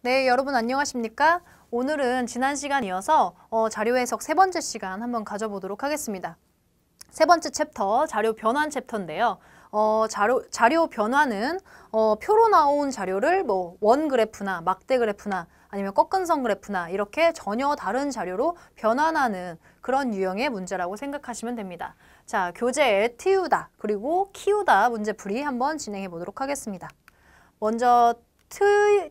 네, 여러분 안녕하십니까? 오늘은 지난 시간 이어서 자료 해석 세 번째 시간 한번 가져보도록 하겠습니다. 세 번째 챕터, 자료 변환 챕터인데요. 자료 변환은 표로 나온 자료를 뭐 원 그래프나 막대 그래프나 아니면 꺾은선 그래프나 이렇게 전혀 다른 자료로 변환하는 그런 유형의 문제라고 생각하시면 됩니다. 자, 교재에 틔우다 그리고 키우다 문제풀이 한번 진행해 보도록 하겠습니다. 먼저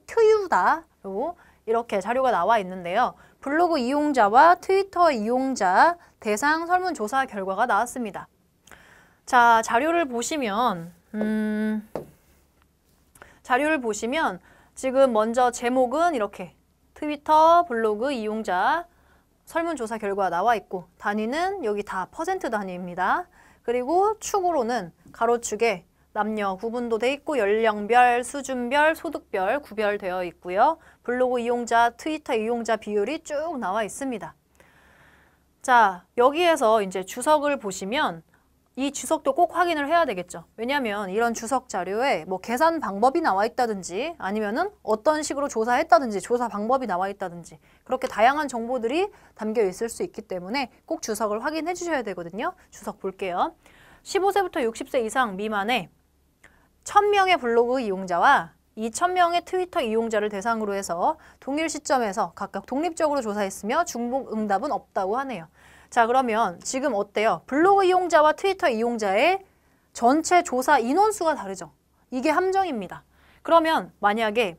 틔우다로 이렇게 자료가 나와 있는데요. 블로그 이용자와 트위터 이용자 대상 설문조사 결과가 나왔습니다. 자, 자료를 보시면 지금 먼저 제목은 이렇게 트위터 블로그 이용자 설문조사 결과가 나와 있고 단위는 여기 다 퍼센트 단위입니다. 그리고 축으로는 가로축에 남녀 구분도 돼 있고 연령별, 수준별, 소득별 구별되어 있고요. 블로그 이용자, 트위터 이용자 비율이 쭉 나와 있습니다. 자, 여기에서 이제 주석을 보시면 이 주석도 꼭 확인을 해야 되겠죠. 왜냐하면 이런 주석 자료에 뭐 계산 방법이 나와 있다든지 아니면은 어떤 식으로 조사했다든지 조사 방법이 나와 있다든지 그렇게 다양한 정보들이 담겨 있을 수 있기 때문에 꼭 주석을 확인해 주셔야 되거든요. 주석 볼게요. 15세부터 60세 이상 미만의 1000명의 블로그 이용자와 2000명의 트위터 이용자를 대상으로 해서 동일 시점에서 각각 독립적으로 조사했으며 중복 응답은 없다고 하네요. 자, 그러면 지금 어때요? 블로그 이용자와 트위터 이용자의 전체 조사 인원수가 다르죠. 이게 함정입니다. 그러면 만약에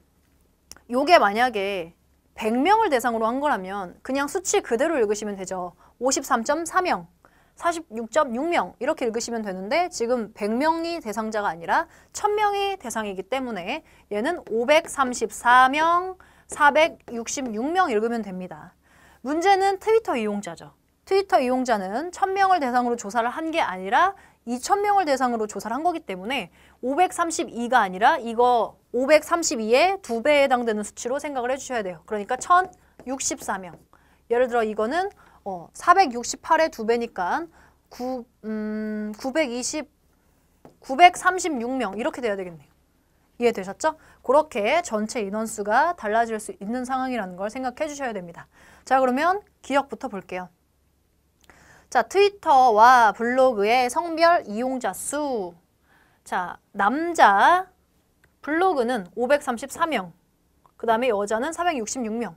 100명을 대상으로 한 거라면 그냥 수치 그대로 읽으시면 되죠. 53.4명. 46.6명 이렇게 읽으시면 되는데 지금 100명이 대상자가 아니라 1000명이 대상이기 때문에 얘는 534명, 466명 읽으면 됩니다. 문제는 트위터 이용자죠. 트위터 이용자는 1000명을 대상으로 조사를 한 게 아니라 2000명을 대상으로 조사를 한 거기 때문에 532가 아니라 이거 532의 2배에 해당되는 수치로 생각을 해주셔야 돼요. 그러니까 1064명. 예를 들어 이거는 468의 2배니까 936명 이렇게 돼야 되겠네요. 이해되셨죠? 그렇게 전체 인원수가 달라질 수 있는 상황이라는 걸 생각해 주셔야 됩니다. 자, 그러면 기억부터 볼게요. 자, 트위터와 블로그의 성별 이용자 수. 자, 남자 블로그는 534명. 그 다음에 여자는 466명.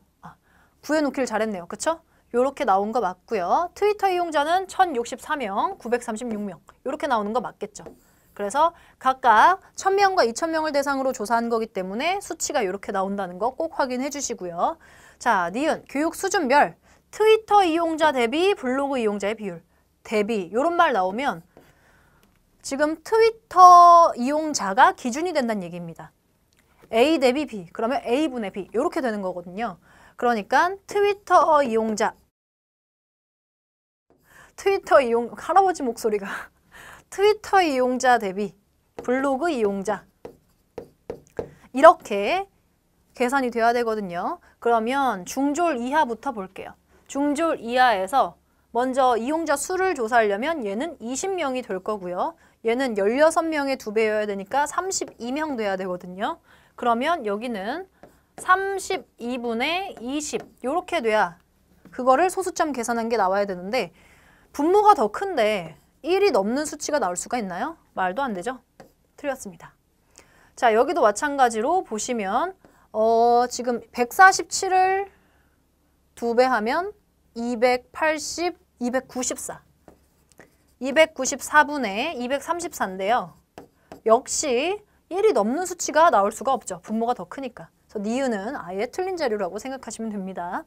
구해놓기를 잘했네요. 그쵸? 요렇게 나온 거 맞고요. 트위터 이용자는 1064명, 936명 이렇게 나오는 거 맞겠죠. 그래서 각각 1000명과 2000명을 대상으로 조사한 거기 때문에 수치가 이렇게 나온다는 거 꼭 확인해 주시고요. 자, 니은 교육 수준별 트위터 이용자 대비 블로그 이용자의 비율 대비 이런 말 나오면 지금 트위터 이용자가 기준이 된다는 얘기입니다. A 대비 B 그러면 A분의 B 이렇게 되는 거거든요. 그러니까 트위터 할아버지 목소리가 트위터 이용자 대비 블로그 이용자 이렇게 계산이 돼야 되거든요. 그러면 중졸 이하부터 볼게요. 중졸 이하에서 먼저 이용자 수를 조사하려면 얘는 20명이 될 거고요. 얘는 16명의 2배여야 되니까 32명 돼야 되거든요. 그러면 여기는 32분의 20 이렇게 돼야 그거를 소수점 계산한 게 나와야 되는데 분모가 더 큰데 1이 넘는 수치가 나올 수가 있나요? 말도 안 되죠? 틀렸습니다. 자, 여기도 마찬가지로 보시면 지금 147을 2배 하면 280, 294. 294분의 234인데요. 역시 1이 넘는 수치가 나올 수가 없죠. 분모가 더 크니까. 그래서 니은은 아예 틀린 자료라고 생각하시면 됩니다.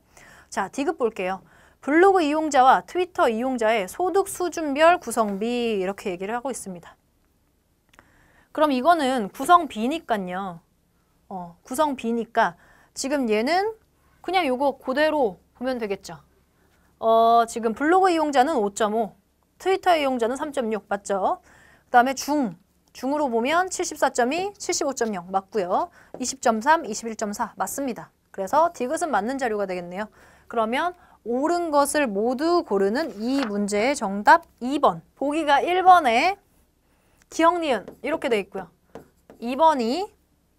자, 디귿 볼게요. 블로그 이용자와 트위터 이용자의 소득 수준별 구성비 이렇게 얘기를 하고 있습니다. 그럼 이거는 구성비니까요. 구성비니까 지금 얘는 그냥 요거 그대로 보면 되겠죠. 지금 블로그 이용자는 5.5, 트위터 이용자는 3.6 맞죠? 그 다음에 중으로 보면 74.2, 75.0 맞고요. 20.3, 21.4 맞습니다. 그래서 디귿은 맞는 자료가 되겠네요. 그러면 옳은 것을 모두 고르는 이 문제의 정답 2번. 보기가 1번에 기억 니은 이렇게 돼 있고요. 2번이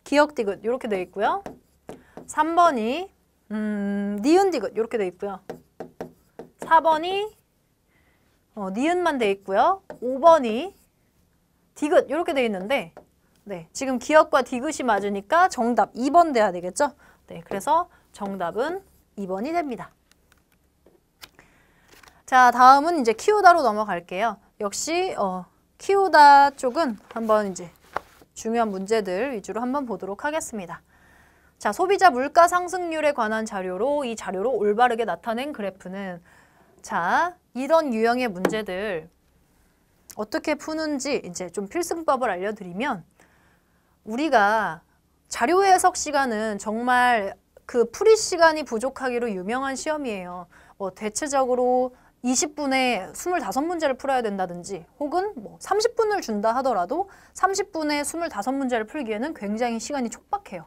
기억 디귿 이렇게 돼 있고요. 3번이 니은 디귿 이렇게 돼 있고요. 4번이 니은만 돼 있고요. 5번이 디귿 이렇게 돼 있는데 네, 지금 기역과 디귿이 맞으니까 정답 2번 돼야 되겠죠? 네, 그래서 정답은 2번이 됩니다. 자, 다음은 이제 키우다로 넘어갈게요. 역시 키우다 쪽은 한번 이제 중요한 문제들 위주로 한번 보도록 하겠습니다. 자, 소비자 물가 상승률에 관한 자료로 이 자료로 올바르게 나타낸 그래프는 자, 이런 유형의 문제들 어떻게 푸는지 이제 좀 필승법을 알려드리면 우리가 자료 해석 시간은 정말 그 풀이 시간이 부족하기로 유명한 시험이에요. 대체적으로 20분에 25문제를 풀어야 된다든지 혹은 30분을 준다 하더라도 30분에 25문제를 풀기에는 굉장히 시간이 촉박해요.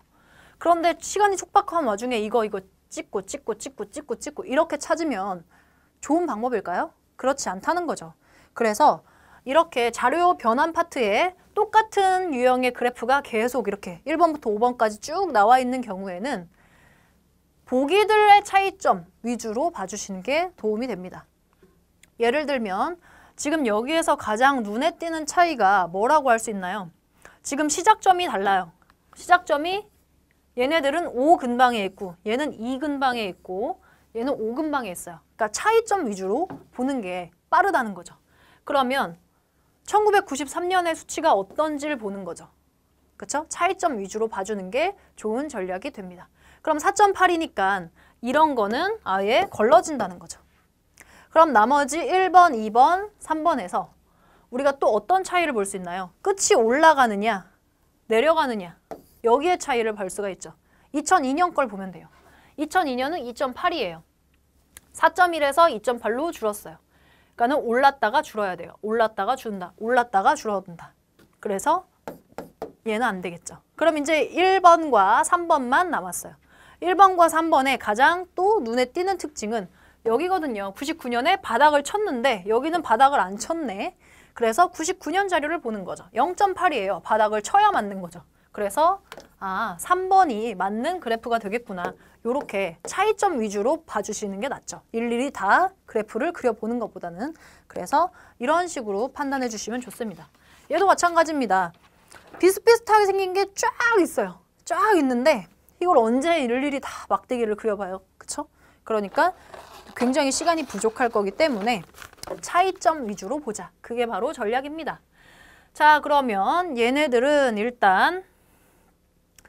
그런데 시간이 촉박한 와중에 이거 찍고 이렇게 찾으면 좋은 방법일까요? 그렇지 않다는 거죠. 그래서 이렇게 자료 변환 파트에 똑같은 유형의 그래프가 계속 이렇게 1번부터 5번까지 쭉 나와 있는 경우에는 보기들의 차이점 위주로 봐주시는 게 도움이 됩니다. 예를 들면 지금 여기에서 가장 눈에 띄는 차이가 뭐라고 할 수 있나요? 지금 시작점이 달라요. 시작점이 얘네들은 O 근방에 있고 얘는 E 근방에 있고 얘는 O 근방에 있어요. 그러니까 차이점 위주로 보는 게 빠르다는 거죠. 그러면 1993년의 수치가 어떤지를 보는 거죠. 그렇죠? 차이점 위주로 봐주는 게 좋은 전략이 됩니다. 그럼 4.8이니까 이런 거는 아예 걸러진다는 거죠. 그럼 나머지 1번, 2번, 3번에서 우리가 또 어떤 차이를 볼 수 있나요? 끝이 올라가느냐, 내려가느냐 여기에 차이를 볼 수가 있죠. 2002년 걸 보면 돼요. 2002년은 2.8이에요. 4.1에서 2.8로 줄었어요. 그러니까는 올랐다가 줄어야 돼요. 올랐다가 준다. 올랐다가 줄어든다. 그래서 얘는 안 되겠죠. 그럼 이제 1번과 3번만 남았어요. 1번과 3번의 가장 또 눈에 띄는 특징은 여기거든요. 99년에 바닥을 쳤는데 여기는 바닥을 안 쳤네. 그래서 99년 자료를 보는 거죠. 0.8이에요. 바닥을 쳐야 맞는 거죠. 그래서 3번이 맞는 그래프가 되겠구나. 요렇게 차이점 위주로 봐주시는 게 낫죠. 일일이 다 그래프를 그려보는 것보다는. 그래서 이런 식으로 판단해 주시면 좋습니다. 얘도 마찬가지입니다. 비슷비슷하게 생긴 게 쫙 있어요. 쫙 있는데 이걸 언제 일일이 다 막대기를 그려봐요. 그쵸? 그러니까 굉장히 시간이 부족할 거기 때문에 차이점 위주로 보자. 그게 바로 전략입니다. 자, 그러면 얘네들은 일단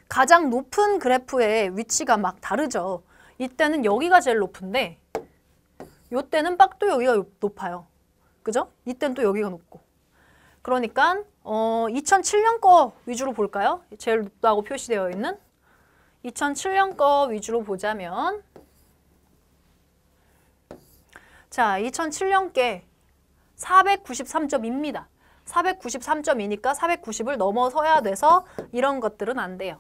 가장 높은 그래프의 위치가 막 다르죠. 이때는 여기가 제일 높은데 이때는 빡 또 여기가 높아요. 그죠? 이때는 또 여기가 높고. 그러니까 2007년 거 위주로 볼까요? 제일 높다고 표시되어 있는 2007년 거 위주로 보자면 자, 2007년 게 493.2입니다. 493.2니까 490을 넘어서야 돼서 이런 것들은 안 돼요.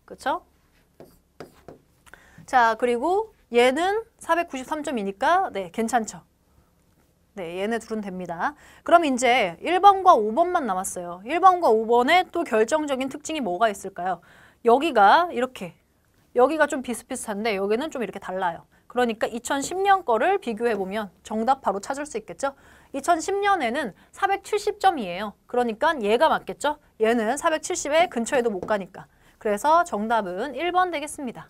그쵸? 자, 그리고 얘는 493.2니까 네, 괜찮죠? 네, 얘네 둘은 됩니다. 그럼 이제 1번과 5번만 남았어요. 1번과 5번에 또 결정적인 특징이 뭐가 있을까요? 여기가 이렇게, 여기가 좀 비슷비슷한데 여기는 좀 이렇게 달라요. 그러니까 2010년 거를 비교해보면 정답 바로 찾을 수 있겠죠? 2010년에는 470점이에요. 그러니까 얘가 맞겠죠? 얘는 470에 근처에도 못 가니까. 그래서 정답은 1번 되겠습니다.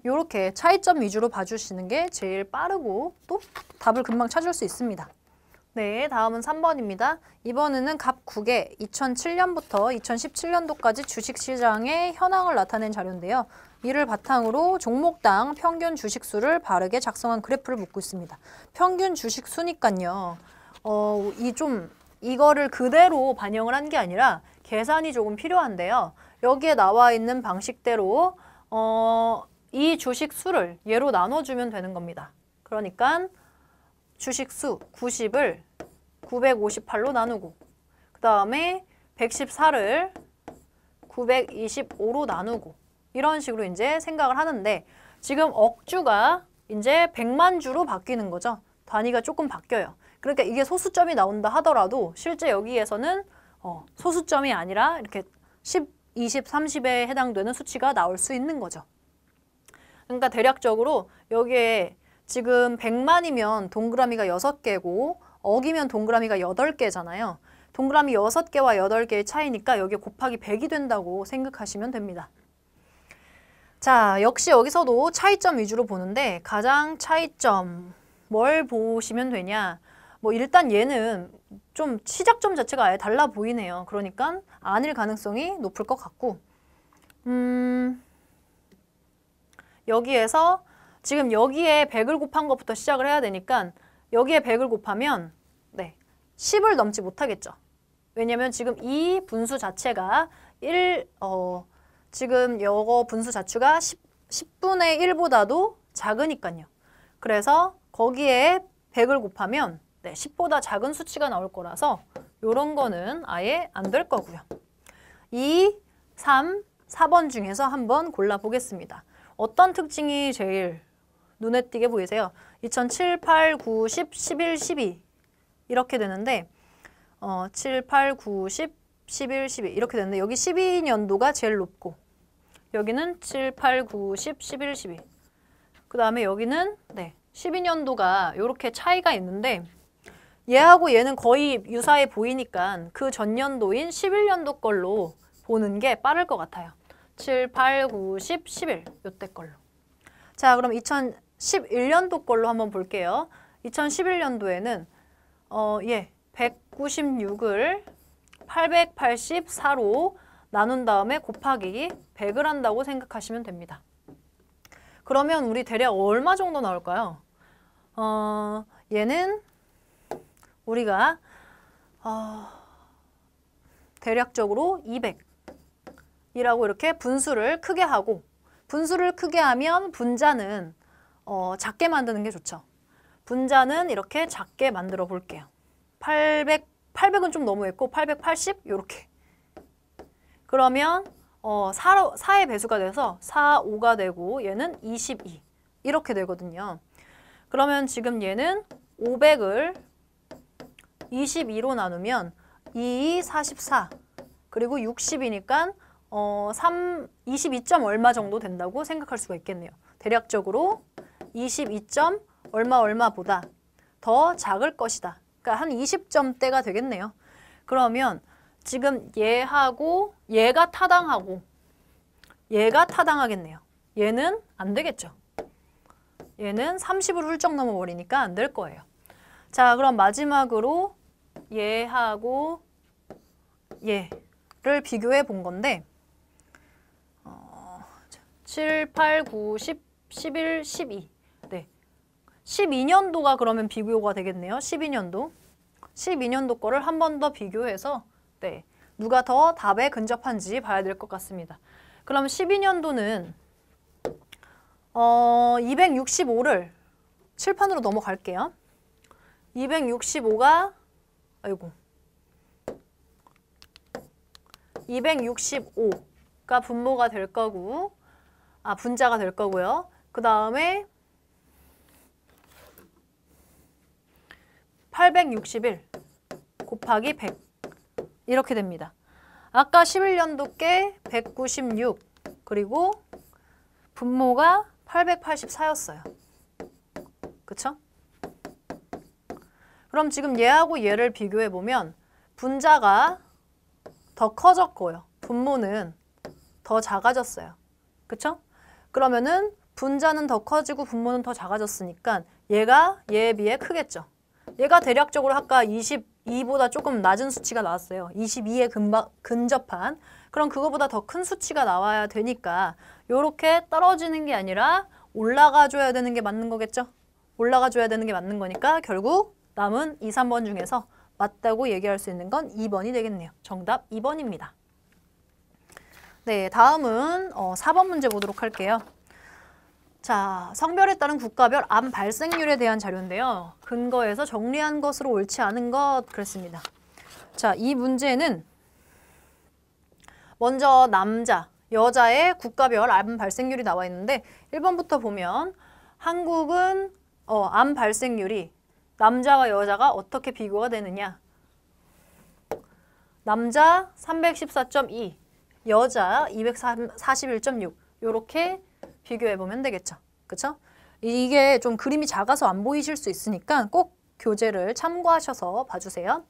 이렇게 차이점 위주로 봐주시는 게 제일 빠르고 또 답을 금방 찾을 수 있습니다. 네, 다음은 3번입니다. 이번에는 갑 9개 2007년부터 2017년도까지 주식시장의 현황을 나타낸 자료인데요. 이를 바탕으로 종목당 평균 주식수를 바르게 작성한 그래프를 묻고 있습니다. 평균 주식수니까요. 이거를 그대로 반영을 한 게 아니라 계산이 조금 필요한데요. 여기에 나와 있는 방식대로 이 주식수를 얘로 나눠주면 되는 겁니다. 그러니까 주식수 90을 958로 나누고 그 다음에 114를 925로 나누고 이런 식으로 이제 생각을 하는데 지금 억주가 이제 100만 주로 바뀌는 거죠. 단위가 조금 바뀌어요. 그러니까 이게 소수점이 나온다 하더라도 실제 여기에서는 소수점이 아니라 이렇게 12 20, 30에 해당되는 수치가 나올 수 있는 거죠. 그러니까 대략적으로 여기에 지금 100만이면 동그라미가 6개고 억이면 동그라미가 8개잖아요. 동그라미 6개와 8개의 차이니까 여기 곱하기 100이 된다고 생각하시면 됩니다. 자, 역시 여기서도 차이점 위주로 보는데 가장 차이점 뭘 보시면 되냐? 뭐 일단 얘는 좀 시작점 자체가 아예 달라 보이네요. 그러니까 아닐 가능성이 높을 것 같고 여기에서 지금 여기에 100을 곱한 것부터 시작을 해야 되니까 여기에 100을 곱하면 10을 넘지 못하겠죠. 왜냐면 지금 이 분수 자체가 지금 요거 분수 자체가 10분의 1보다도 작으니까요. 그래서 거기에 100을 곱하면 10보다 작은 수치가 나올 거라서 요런 거는 아예 안 될 거고요. 2, 3, 4번 중에서 한번 골라보겠습니다. 어떤 특징이 제일 눈에 띄게 보이세요? 2007, 8, 9, 10, 11, 12 이렇게 되는데 7, 8, 9, 10, 11, 12 이렇게 되는데 여기 12년도가 제일 높고 여기는 7, 8, 9, 10, 11, 12 그 다음에 여기는 12년도가 이렇게 차이가 있는데 얘하고 얘는 거의 유사해 보이니까 그 전년도인 11년도 걸로 보는 게 빠를 것 같아요. 7, 8, 9, 10, 11 이때 걸로. 자, 그럼 2011년도 걸로 한번 볼게요. 2011년도에는 196을 884로 나눈 다음에 곱하기 100을 한다고 생각하시면 됩니다. 그러면 우리 대략 얼마 정도 나올까요? 얘는 우리가 대략적으로 200이라고 이렇게 분수를 크게 하고 분수를 크게 하면 분자는 작게 만드는 게 좋죠. 분자는 이렇게 작게 만들어 볼게요. 800은 좀 너무했고 880 이렇게. 그러면 4의 배수가 돼서 4, 5가 되고 얘는 22 이렇게 되거든요. 그러면 지금 얘는 500을 22로 나누면 2, 44 그리고 60이니까 22점 얼마 정도 된다고 생각할 수가 있겠네요. 대략적으로 22점 얼마보다 더 작을 것이다. 그러니까 한 20점대가 되겠네요. 그러면 지금 얘하고 얘가 타당하고 얘가 타당하겠네요. 얘는 안 되겠죠. 얘는 30을 훌쩍 넘어버리니까 안 될 거예요. 자, 그럼 마지막으로 얘하고 얘를 비교해 본 건데 7, 8, 9, 10, 11, 12 12년도가 그러면 비교가 되겠네요. 12년도 거를 한 번 더 비교해서 누가 더 답에 근접한지 봐야 될 것 같습니다. 그럼 12년도는 265를 칠판으로 넘어갈게요. 265가 265가 분모가 될 거고 분자가 될 거고요. 그 다음에 861 곱하기 100 이렇게 됩니다. 아까 11년도께 196 그리고 분모가 884였어요. 그쵸? 그럼 지금 얘하고 얘를 비교해 보면 분자가 더 커졌고요. 분모는 더 작아졌어요. 그쵸? 그러면은 분자는 더 커지고 분모는 더 작아졌으니까 얘가 얘에 비해 크겠죠. 얘가 대략적으로 아까 22보다 조금 낮은 수치가 나왔어요. 22에 근접한. 그럼 그거보다 더 큰 수치가 나와야 되니까 이렇게 떨어지는 게 아니라 올라가 줘야 되는 게 맞는 거겠죠? 올라가 줘야 되는 게 맞는 거니까 결국 남은 2, 3번 중에서 맞다고 얘기할 수 있는 건 2번이 되겠네요. 정답 2번입니다. 네, 다음은 4번 문제 보도록 할게요. 자, 성별에 따른 국가별 암 발생률에 대한 자료인데요. 근거에서 정리한 것으로 옳지 않은 것 그랬습니다. 자, 이 문제는 먼저 남자, 여자의 국가별 암 발생률이 나와 있는데 1번부터 보면 한국은 암 발생률이 남자와 여자가 어떻게 비교가 되느냐. 남자 314.2, 여자 241.6 요렇게 비교해보면 되겠죠. 그쵸? 이게 좀 그림이 작아서 안 보이실 수 있으니까 꼭 교재를 참고하셔서 봐주세요.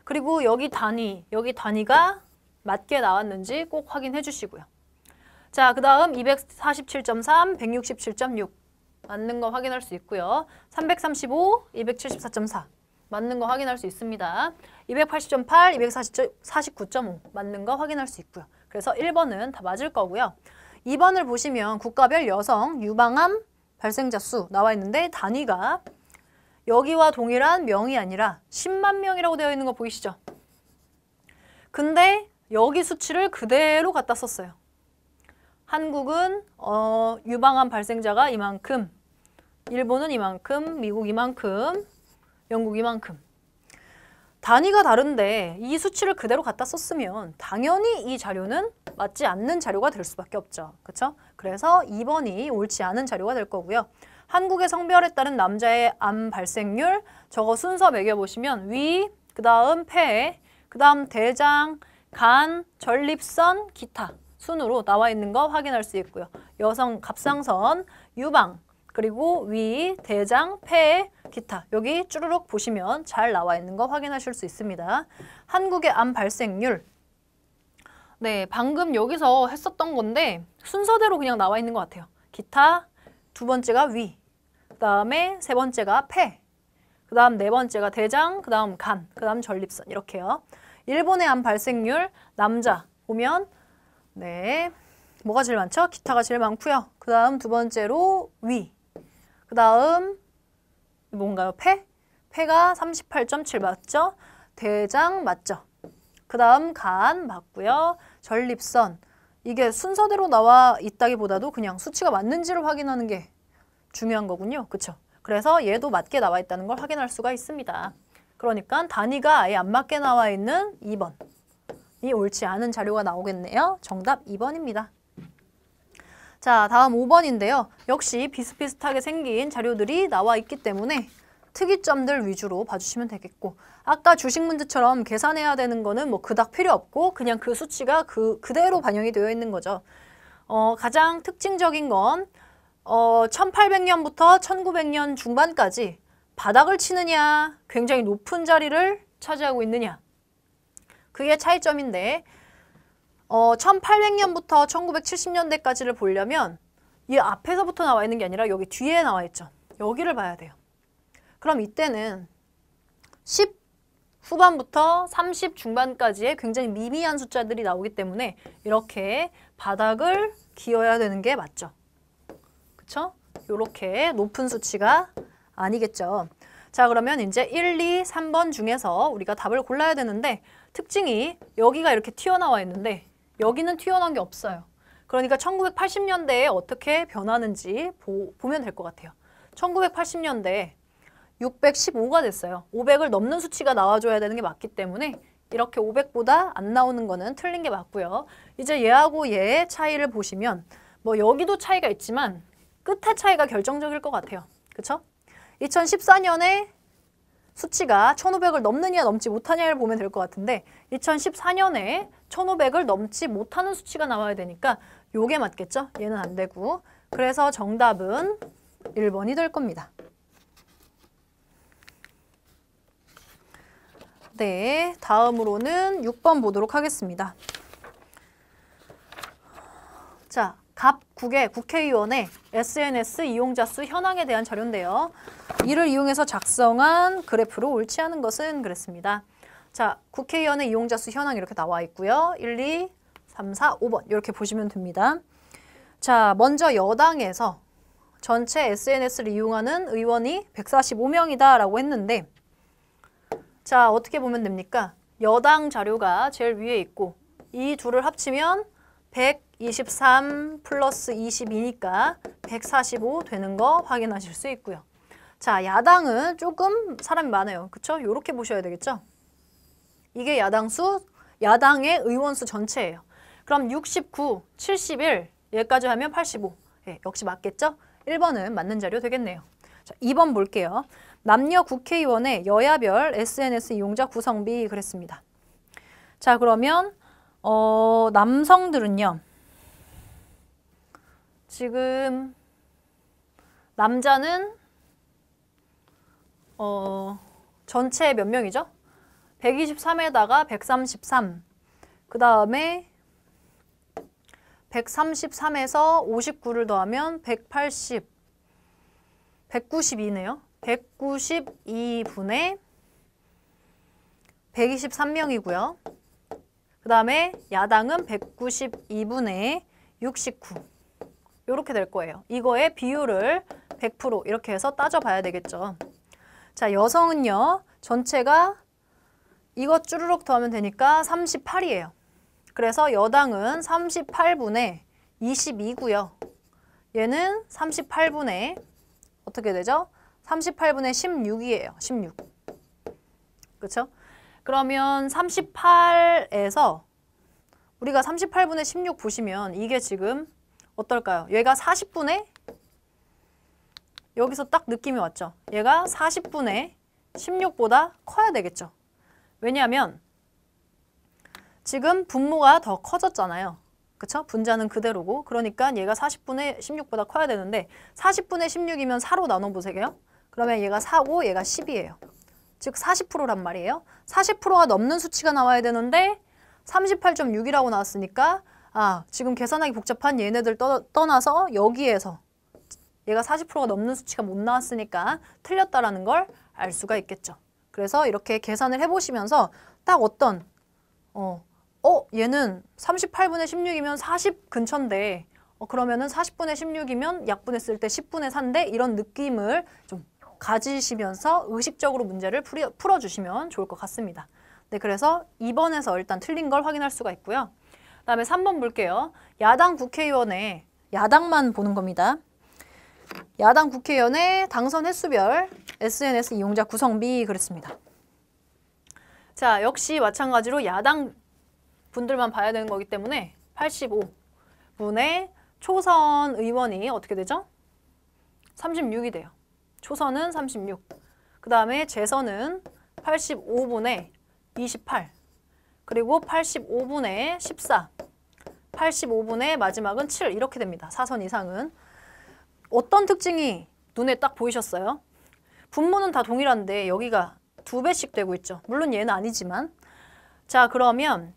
그리고 여기 단위가 맞게 나왔는지 꼭 확인해 주시고요. 자, 그 다음 247.3, 167.6 맞는 거 확인할 수 있고요. 335, 274.4 맞는 거 확인할 수 있습니다. 280.8, 249.5 맞는 거 확인할 수 있고요. 그래서 1번은 다 맞을 거고요. 2번을 보시면 국가별 여성 유방암 발생자 수 나와 있는데 단위가 여기와 동일한 명이 아니라 10만 명이라고 되어 있는 거 보이시죠? 근데 여기 수치를 그대로 갖다 썼어요. 한국은 유방암 발생자가 이만큼, 일본은 이만큼, 미국 이만큼, 영국 이만큼. 단위가 다른데 이 수치를 그대로 갖다 썼으면 당연히 이 자료는 맞지 않는 자료가 될 수밖에 없죠. 그렇죠? 그래서 2번이 옳지 않은 자료가 될 거고요. 한국의 성별에 따른 남자의 암 발생률 저거 순서 매겨보시면 위, 그 다음 폐, 그 다음 대장, 간, 전립선, 기타 순으로 나와 있는 거 확인할 수 있고요. 여성 갑상선, 유방, 그리고 위, 대장, 폐, 기타 여기 쭈루룩 보시면 잘 나와 있는 거 확인하실 수 있습니다. 한국의 암 발생률 네, 방금 여기서 했었던 건데 순서대로 그냥 나와 있는 것 같아요. 기타, 두 번째가 위, 그 다음에 세 번째가 폐, 그 다음 네 번째가 대장, 그 다음 간, 그 다음 전립선 이렇게요. 일본의 암 발생률 남자 보면 네, 뭐가 제일 많죠? 기타가 제일 많고요. 그 다음 두 번째로 위, 그 다음 뭔가요? 폐? 폐가 38.7 맞죠? 대장 맞죠? 그 다음 간 맞고요. 전립선 이게 순서대로 나와 있다기보다도 그냥 수치가 맞는지를 확인하는 게 중요한 거군요. 그쵸? 그래서 얘도 맞게 나와 있다는 걸 확인할 수가 있습니다. 그러니까 단위가 아예 안 맞게 나와 있는 2번이 옳지 않은 자료가 나오겠네요. 정답 2번입니다. 자, 다음 5번인데요. 역시 비슷비슷하게 생긴 자료들이 나와 있기 때문에 특이점들 위주로 봐주시면 되겠고 아까 주식 문제처럼 계산해야 되는 거는 뭐 그닥 필요 없고 그냥 그 수치가 그대로 반영이 되어 있는 거죠. 가장 특징적인 건 1800년부터 1900년 중반까지 바닥을 치느냐 굉장히 높은 자리를 차지하고 있느냐 그게 차이점인데 1800년부터 1970년대까지를 보려면 이 앞에서부터 나와 있는 게 아니라 여기 뒤에 나와 있죠. 여기를 봐야 돼요. 그럼 이때는 10 후반부터 30 중반까지의 굉장히 미미한 숫자들이 나오기 때문에 이렇게 바닥을 기어야 되는 게 맞죠. 그쵸? 이렇게 높은 수치가 아니겠죠. 자, 그러면 이제 1, 2, 3번 중에서 우리가 답을 골라야 되는데 특징이 여기가 이렇게 튀어나와 있는데 여기는 튀어나온 게 없어요. 그러니까 1980년대에 어떻게 변하는지 보면 될 것 같아요. 1980년대에 615가 됐어요. 500을 넘는 수치가 나와줘야 되는 게 맞기 때문에 이렇게 500보다 안 나오는 거는 틀린 게 맞고요. 이제 얘하고 얘의 차이를 보시면 뭐 여기도 차이가 있지만 끝의 차이가 결정적일 것 같아요. 그쵸? 2014년에 수치가 1500을 넘느냐 넘지 못하냐를 보면 될 것 같은데 2014년에 1500을 넘지 못하는 수치가 나와야 되니까 요게 맞겠죠? 얘는 안 되고 그래서 정답은 1번이 될 겁니다. 네, 다음으로는 6번 보도록 하겠습니다. 자, 갑국의 국회의원의 SNS 이용자 수 현황에 대한 자료인데요. 이를 이용해서 작성한 그래프로 옳지 않은 것은 그랬습니다. 자, 국회의원의 이용자 수 현황 이렇게 나와 있고요. 1, 2, 3, 4, 5번 이렇게 보시면 됩니다. 자, 먼저 여당에서 전체 SNS를 이용하는 의원이 145명이다 라고 했는데 자, 어떻게 보면 됩니까? 여당 자료가 제일 위에 있고 이 둘을 합치면 123 플러스 22니까 145 되는 거 확인하실 수 있고요. 자, 야당은 조금 사람이 많아요. 그쵸? 요렇게 보셔야 되겠죠? 이게 야당의 의원 수 전체예요. 그럼 69, 71, 얘까지 하면 85. 예, 역시 맞겠죠? 1번은 맞는 자료 되겠네요. 자, 2번 볼게요. 남녀 국회의원의 여야별 SNS 이용자 구성비 그랬습니다. 자, 그러면 남성들은요. 지금 남자는 전체 몇 명이죠? 123에다가 133. 그 다음에 133에서 59를 더하면 180. 192네요. 192분의 123명이고요. 그 다음에 야당은 192분의 69. 이렇게 될 거예요. 이거의 비율을 100% 이렇게 해서 따져봐야 되겠죠. 자, 여성은요. 전체가 이거 쭈르륵 더하면 되니까 38이에요. 그래서 여당은 38분의 22고요. 얘는 38분의 어떻게 되죠? 38분의 16이에요. 16. 그렇죠? 그러면 38에서 우리가 38분의 16 보시면 이게 지금 어떨까요? 얘가 40분의 여기서 딱 느낌이 왔죠? 얘가 40분의 16보다 커야 되겠죠? 왜냐하면 지금 분모가 더 커졌잖아요. 그쵸? 분자는 그대로고 그러니까 얘가 40분의 16보다 커야 되는데 40분의 16이면 4로 나눠보세요. 그러면 얘가 4고 얘가 10이에요. 즉 40%란 말이에요. 40%가 넘는 수치가 나와야 되는데 38.6이라고 나왔으니까 지금 계산하기 복잡한 얘네들 떠나서 여기에서 얘가 40%가 넘는 수치가 못 나왔으니까 틀렸다라는 걸 알 수가 있겠죠. 그래서 이렇게 계산을 해보시면서 딱 어떤 얘는 38분의 16이면 40 근처인데 그러면은 40분의 16이면 약분했을 때 10분의 4인데 이런 느낌을 좀 가지시면서 의식적으로 문제를 풀어주시면 좋을 것 같습니다. 네, 그래서 2번에서 일단 틀린 걸 확인할 수가 있고요. 그 다음에 3번 볼게요. 야당 국회의원의 야당만 보는 겁니다. 야당 국회의원의 당선 횟수별 SNS 이용자 구성비 그랬습니다. 자, 역시 마찬가지로 야당 분들만 봐야 되는 거기 때문에 85분의 초선 의원이 어떻게 되죠? 36이 돼요. 초선은 36. 그 다음에 재선은 85분의 28. 그리고 85분의 14. 85분의 마지막은 7. 이렇게 됩니다. 4선 이상은. 어떤 특징이 눈에 딱 보이셨어요? 분모는 다 동일한데 여기가 2배씩 되고 있죠. 물론 얘는 아니지만. 자, 그러면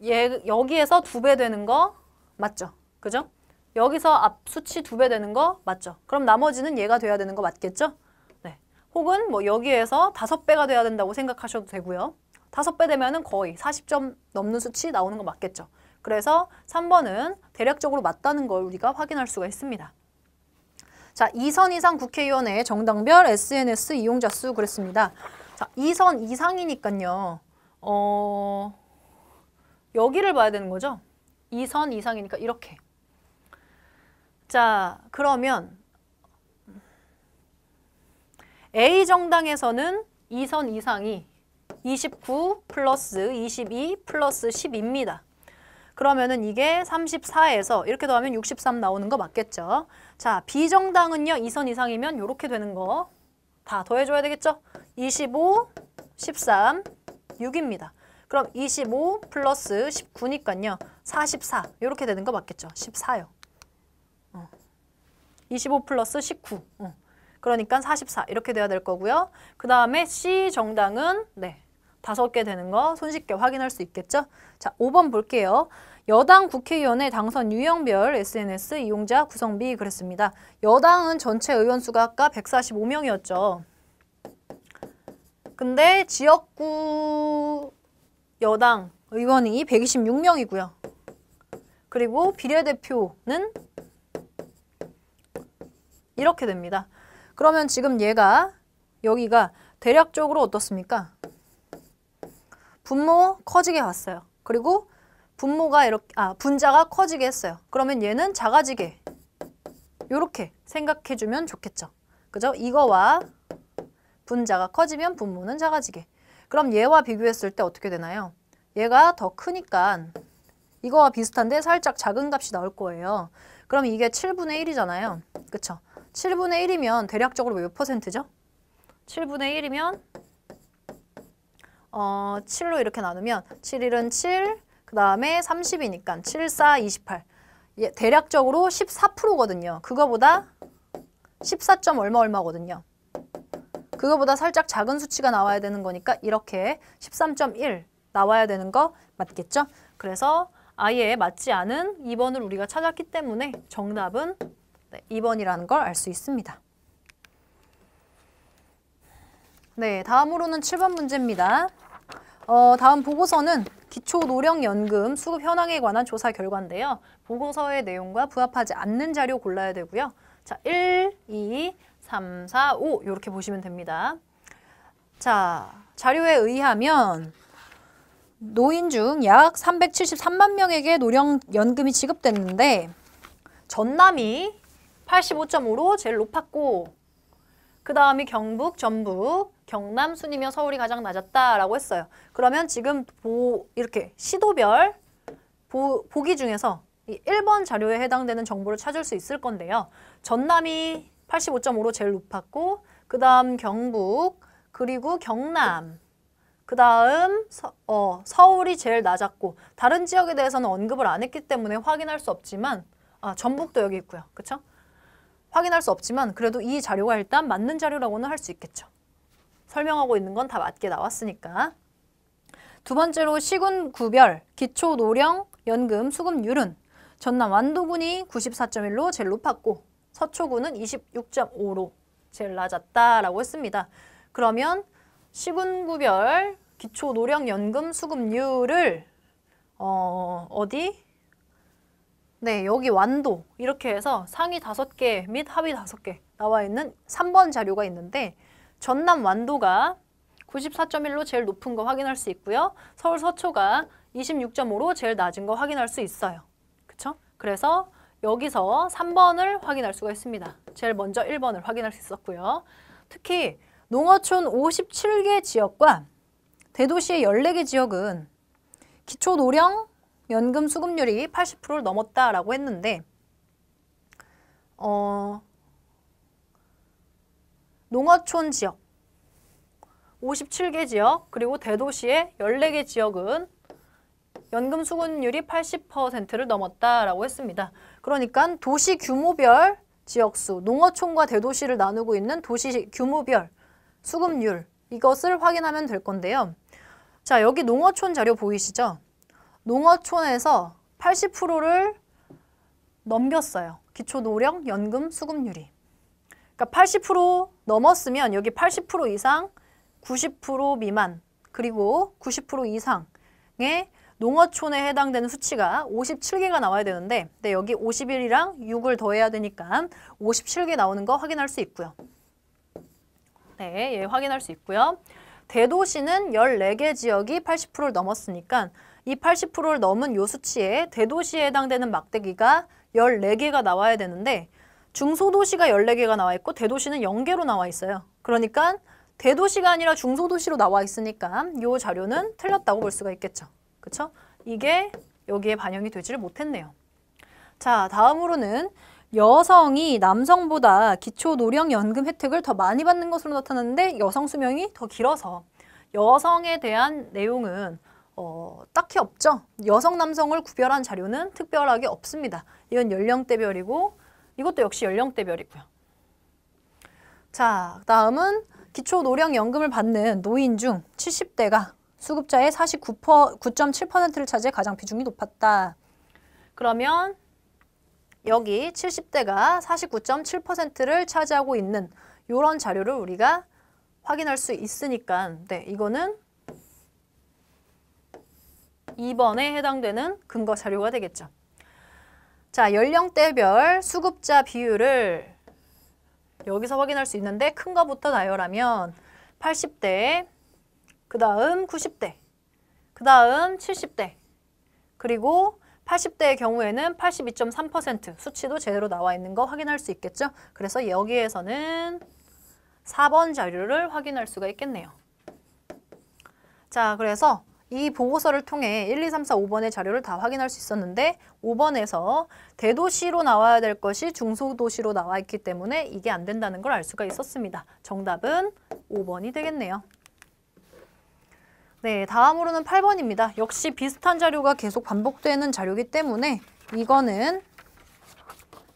여기에서 2배 되는 거 맞죠? 그죠? 여기서 앞 수치 2배 되는 거 맞죠? 그럼 나머지는 얘가 돼야 되는 거 맞겠죠? 네. 혹은 뭐 여기에서 5배가 돼야 된다고 생각하셔도 되고요. 5배 되면은 거의 40점 넘는 수치 나오는 거 맞겠죠? 그래서 3번은 대략적으로 맞다는 걸 우리가 확인할 수가 있습니다. 자, 2선 이상 국회의원의 정당별 SNS 이용자 수 그랬습니다. 자, 2선 이상이니까요. 여기를 봐야 되는 거죠? 2선 이상이니까 이렇게. 자, 그러면 A 정당에서는 2선 이상이 29 플러스 22 플러스 10입니다. 그러면은 이게 34에서 이렇게 더하면 63 나오는 거 맞겠죠? 자, B 정당은요, 2선 이상이면 이렇게 되는 거 다 더해줘야 되겠죠? 25, 13, 6입니다. 그럼 25 플러스 19니까요, 44 이렇게 되는 거 맞겠죠? 14요. 25 플러스 19. 그러니까 44 이렇게 돼야 될 거고요. 그 다음에 C 정당은 5개 되는 거 손쉽게 확인할 수 있겠죠? 자, 5번 볼게요. 여당 국회의원의 당선 유형별 SNS 이용자 구성비 그랬습니다. 여당은 전체 의원 수가 아까 145명이었죠. 근데 지역구 여당 의원이 126명이고요. 그리고 비례대표는 이렇게 됩니다. 그러면 지금 여기가 대략적으로 어떻습니까? 분모 커지게 왔어요. 그리고 분모가 분자가 커지게 했어요. 그러면 얘는 작아지게 이렇게 생각해주면 좋겠죠. 그죠? 이거와 분자가 커지면 분모는 작아지게. 그럼 얘와 비교했을 때 어떻게 되나요? 얘가 더 크니까 이거와 비슷한데 살짝 작은 값이 나올 거예요. 그럼 이게 7분의 1이잖아요. 그쵸? 7분의 1이면 대략적으로 몇 %죠? 7분의 1이면 7로 이렇게 나누면 7, 1은 7, 그 그 다음에 30이니까 7, 4, 28. 예, 대략적으로 14%거든요. 그거보다 14점 얼마거든요. 그거보다 살짝 작은 수치가 나와야 되는 거니까 이렇게 13.1 나와야 되는 거 맞겠죠? 그래서 아예 맞지 않은 2번을 우리가 찾았기 때문에 정답은 2번이라는 걸 알 수 있습니다. 네, 다음으로는 7번 문제입니다. 다음 보고서는 기초노령연금 수급 현황에 관한 조사 결과인데요. 보고서의 내용과 부합하지 않는 자료 골라야 되고요. 자, 1, 2, 3, 4, 5 이렇게 보시면 됩니다. 자, 자료에 의하면 노인 중 약 373만 명에게 노령연금이 지급됐는데 전남이 85.5로 제일 높았고 그 다음이 경북, 전북, 경남, 순이며 서울이 가장 낮았다라고 했어요. 그러면 지금 이렇게 시도별 보기 중에서 이 1번 자료에 해당되는 정보를 찾을 수 있을 건데요. 전남이 85.5로 제일 높았고 그 다음 경북, 그리고 경남, 그 다음 서울이 제일 낮았고 다른 지역에 대해서는 언급을 안 했기 때문에 확인할 수 없지만 전북도 여기 있고요. 그쵸? 확인할 수 없지만 그래도 이 자료가 일단 맞는 자료라고는 할 수 있겠죠. 설명하고 있는 건 다 맞게 나왔으니까. 두 번째로 시군구별 기초노령연금 수급률은 전남 완도군이 94.1로 제일 높았고 서초군은 26.5로 제일 낮았다라고 했습니다. 그러면 시군구별 기초노령연금 수급률을 어디? 네, 여기 완도 이렇게 해서 상위 5개 및 하위 5개 나와 있는 3번 자료가 있는데 전남 완도가 94.1로 제일 높은 거 확인할 수 있고요. 서울 서초가 26.5로 제일 낮은 거 확인할 수 있어요. 그쵸? 그래서 여기서 3번을 확인할 수가 있습니다. 제일 먼저 1번을 확인할 수 있었고요. 특히 농어촌 57개 지역과 대도시의 14개 지역은 기초노령연금 수급률이 80%를 넘었다라고 했는데 농어촌 지역 57개 지역 그리고 대도시의 14개 지역은 연금 수급률이 80%를 넘었다라고 했습니다. 그러니까 도시 규모별 지역수, 농어촌과 대도시를 나누고 있는 도시 규모별 수급률 이것을 확인하면 될 건데요. 자, 여기 농어촌 자료 보이시죠? 농어촌에서 80%를 넘겼어요. 기초노령연금 수급률이. 그러니까 80% 넘었으면 여기 80% 이상, 90% 미만, 그리고 90% 이상의 농어촌에 해당되는 수치가 57개가 나와야 되는데 네, 여기 51이랑 6을 더해야 되니까 57개 나오는 거 확인할 수 있고요. 네, 예, 확인할 수 있고요. 대도시는 14개 지역이 80%를 넘었으니까 이 80%를 넘은 요 수치에 대도시에 해당되는 막대기가 14개가 나와야 되는데 중소도시가 14개가 나와 있고 대도시는 0개로 나와 있어요. 그러니까 대도시가 아니라 중소도시로 나와 있으니까 이 자료는 틀렸다고 볼 수가 있겠죠. 그쵸? 이게 여기에 반영이 되지를 못했네요. 자, 다음으로는 여성이 남성보다 기초노령연금 혜택을 더 많이 받는 것으로 나타났는데 여성 수명이 더 길어서 여성에 대한 내용은 딱히 없죠. 여성, 남성을 구별한 자료는 특별하게 없습니다. 이건 연령대별이고 이것도 역시 연령대별이고요. 자, 다음은 기초노령연금을 받는 노인 중 70대가 수급자의 49.7%를 차지해 가장 비중이 높았다. 그러면 여기 70대가 49.7%를 차지하고 있는 이런 자료를 우리가 확인할 수 있으니까 네, 이거는 2번에 해당되는 근거 자료가 되겠죠. 자, 연령대별 수급자 비율을 여기서 확인할 수 있는데 큰 거부터 나열하면 80대, 그 다음 90대, 그 다음 70대, 그리고 80대의 경우에는 82.3% 수치도 제대로 나와 있는 거 확인할 수 있겠죠. 그래서 여기에서는 4번 자료를 확인할 수가 있겠네요. 자, 그래서 이 보고서를 통해 1, 2, 3, 4, 5번의 자료를 다 확인할 수 있었는데 5번에서 대도시로 나와야 될 것이 중소도시로 나와 있기 때문에 이게 안 된다는 걸 알 수가 있었습니다. 정답은 5번이 되겠네요. 네, 다음으로는 8번입니다. 역시 비슷한 자료가 계속 반복되는 자료이기 때문에 이거는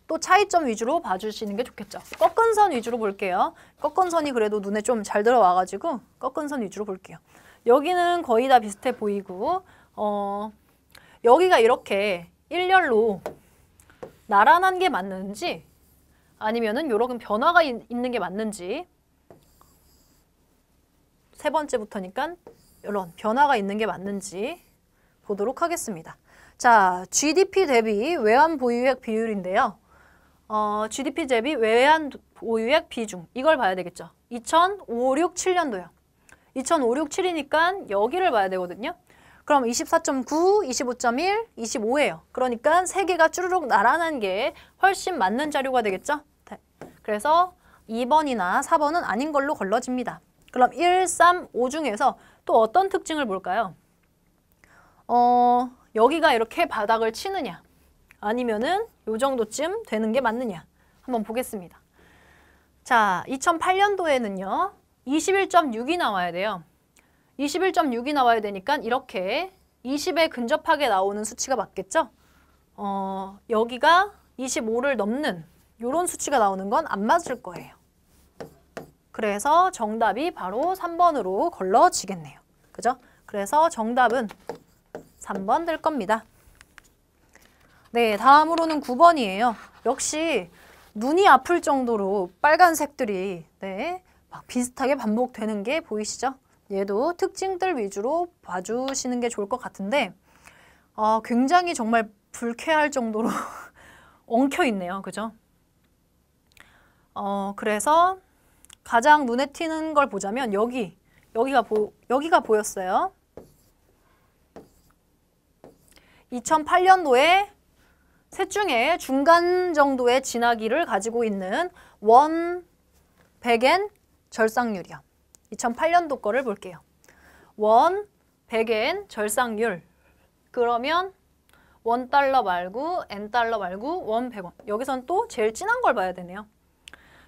또 차이점 위주로 봐주시는 게 좋겠죠. 꺾은 선 위주로 볼게요. 꺾은 선이 그래도 눈에 좀 잘 들어와가지고 꺾은 선 위주로 볼게요. 여기는 거의 다 비슷해 보이고 여기가 이렇게 일렬로 나란한 게 맞는지 아니면은 요런 변화가 있는 게 맞는지 세 번째부터니까 이런 변화가 있는 게 맞는지 보도록 하겠습니다. 자, GDP 대비 외환 보유액 비율인데요. GDP 대비 외환 보유액 비중 이걸 봐야 되겠죠. 2005, 6, 7년도요. 2005, 6, 7이니까 여기를 봐야 되거든요. 그럼 24.9, 25.1, 25예요. 그러니까 세 개가 쭈르륵 나란한 게 훨씬 맞는 자료가 되겠죠. 그래서 2번이나 4번은 아닌 걸로 걸러집니다. 그럼 1, 3, 5 중에서 또 어떤 특징을 볼까요? 여기가 이렇게 바닥을 치느냐 아니면은 요 정도쯤 되는 게 맞느냐 한번 보겠습니다. 자, 2008년도에는요. 21.6이 나와야 돼요. 21.6이 나와야 되니까 이렇게 20에 근접하게 나오는 수치가 맞겠죠? 여기가 25를 넘는 요런 수치가 나오는 건 안 맞을 거예요. 그래서 정답이 바로 3번으로 걸러지겠네요. 그죠? 그래서 정답은 3번 될 겁니다. 네, 다음으로는 9번이에요. 역시 눈이 아플 정도로 빨간색들이 네, 막 비슷하게 반복되는 게 보이시죠? 얘도 특징들 위주로 봐주시는 게 좋을 것 같은데 굉장히 정말 불쾌할 정도로 엉켜 있네요. 그죠? 그래서 가장 눈에 띄는 걸 보자면 여기가 보였어요. 2008년도에 셋 중에 중간 정도의 진하기를 가지고 있는 원, 백엔, 절상률이요. 2008년도 거를 볼게요. 원, 백엔, 절상률. 그러면 $1 말고 $N 말고 원 100원. 여기선 또 제일 진한 걸 봐야 되네요.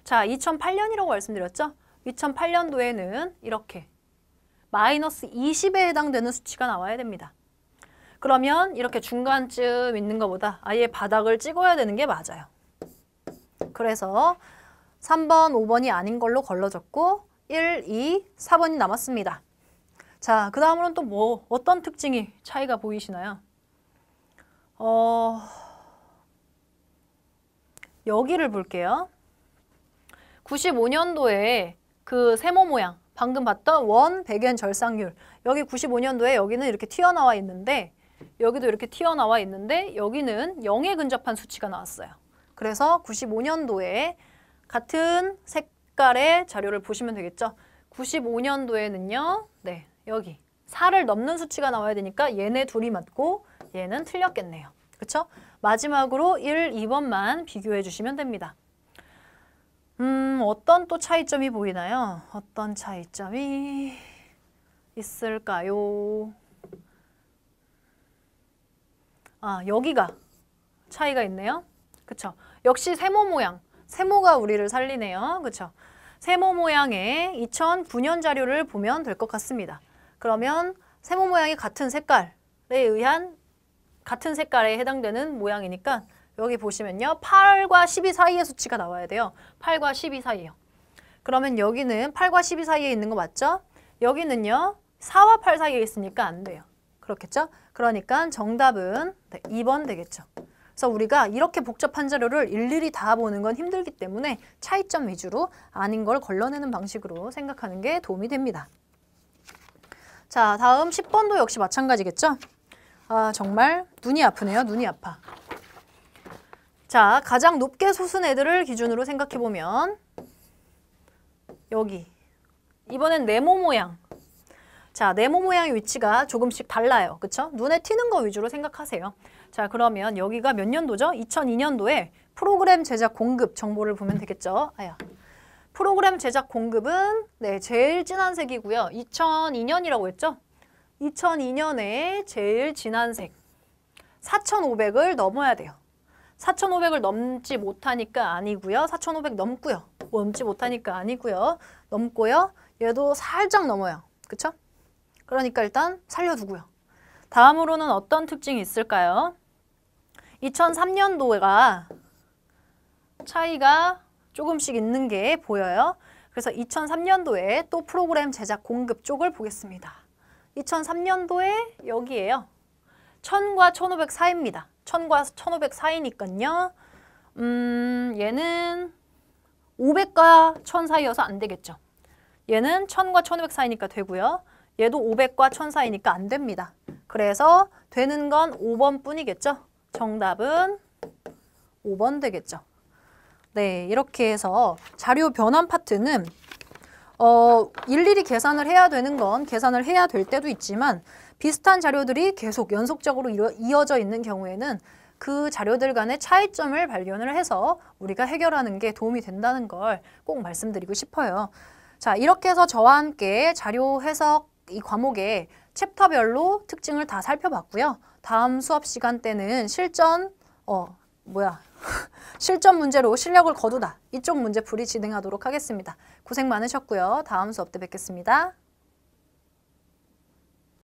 자, 2008년이라고 말씀드렸죠? 2008년도에는 이렇게 마이너스 20에 해당되는 수치가 나와야 됩니다. 그러면 이렇게 중간쯤 있는 것보다 아예 바닥을 찍어야 되는 게 맞아요. 그래서 3번, 5번이 아닌 걸로 걸러졌고 1, 2, 4번이 남았습니다. 자, 그 다음으로는 또 어떤 특징이 차이가 보이시나요? 여기를 볼게요. 95년도에 그 세모 모양, 방금 봤던 원, 백엔, 절상률. 여기 95년도에 여기는 이렇게 튀어나와 있는데 여기도 이렇게 튀어나와 있는데 여기는 0에 근접한 수치가 나왔어요. 그래서 95년도에 같은 색깔의 자료를 보시면 되겠죠. 95년도에는요. 네, 여기 4를 넘는 수치가 나와야 되니까 얘네 둘이 맞고 얘는 틀렸겠네요. 그렇죠? 마지막으로 1, 2번만 비교해 주시면 됩니다. 어떤 또 차이점이 보이나요? 어떤 차이점이 있을까요? 아, 여기가 차이가 있네요. 그쵸? 역시 세모 모양. 세모가 우리를 살리네요. 그쵸? 세모 모양의 2009년 자료를 보면 될 것 같습니다. 그러면 세모 모양이 같은 색깔에 해당되는 모양이니까 여기 보시면요. 8과 12 사이의 수치가 나와야 돼요. 8과 12 사이에요. 그러면 여기는 8과 12 사이에 있는 거 맞죠? 여기는요. 4와 8 사이에 있으니까 안 돼요. 그렇겠죠? 그러니까 정답은 2번 되겠죠. 그래서 우리가 이렇게 복잡한 자료를 일일이 다 보는 건 힘들기 때문에 차이점 위주로 아닌 걸 걸러내는 방식으로 생각하는 게 도움이 됩니다. 자, 다음 10번도 역시 마찬가지겠죠? 아, 정말 눈이 아프네요. 눈이 아파. 자, 가장 높게 솟은 애들을 기준으로 생각해보면 여기 이번엔 네모 모양. 자, 네모 모양의 위치가 조금씩 달라요. 그쵸? 눈에 튀는 거 위주로 생각하세요. 자, 그러면 여기가 몇 년도죠? 2002년도에 프로그램 제작 공급 정보를 보면 되겠죠? 프로그램 제작 공급은 제일 진한 색이고요. 2002년이라고 했죠? 2002년에 제일 진한 색. 4,500을 넘어야 돼요. 4,500을 넘지 못하니까 아니고요. 4,500 넘고요. 넘지 못하니까 아니고요. 넘고요. 얘도 살짝 넘어요. 그쵸? 그러니까 일단 살려두고요. 다음으로는 어떤 특징이 있을까요? 2003년도가 차이가 조금씩 있는 게 보여요. 그래서 2003년도에 또 프로그램 제작 공급 쪽을 보겠습니다. 2003년도에 여기에요. 1000과 1500 사이입니다. 1000과 1500 사이니까요. 얘는 500과 1000 사이여서 안 되겠죠. 얘는 1000과 1500 사이니까 되고요. 얘도 500과 1000 사이니까 안 됩니다. 그래서 되는 건 5번 뿐이겠죠. 정답은 5번 되겠죠. 네, 이렇게 해서 자료 변환 파트는 일일이 계산을 해야 되는 건 계산을 해야 될 때도 있지만 비슷한 자료들이 계속 연속적으로 이어져 있는 경우에는 그 자료들 간의 차이점을 발견을 해서 우리가 해결하는 게 도움이 된다는 걸 꼭 말씀드리고 싶어요. 자, 이렇게 해서 저와 함께 자료 해석 이 과목의 챕터별로 특징을 다 살펴봤고요. 다음 수업 시간 때는 실전 문제로 실력을 거두다. 이쪽 문제풀이 진행하도록 하겠습니다. 고생 많으셨고요. 다음 수업 때 뵙겠습니다.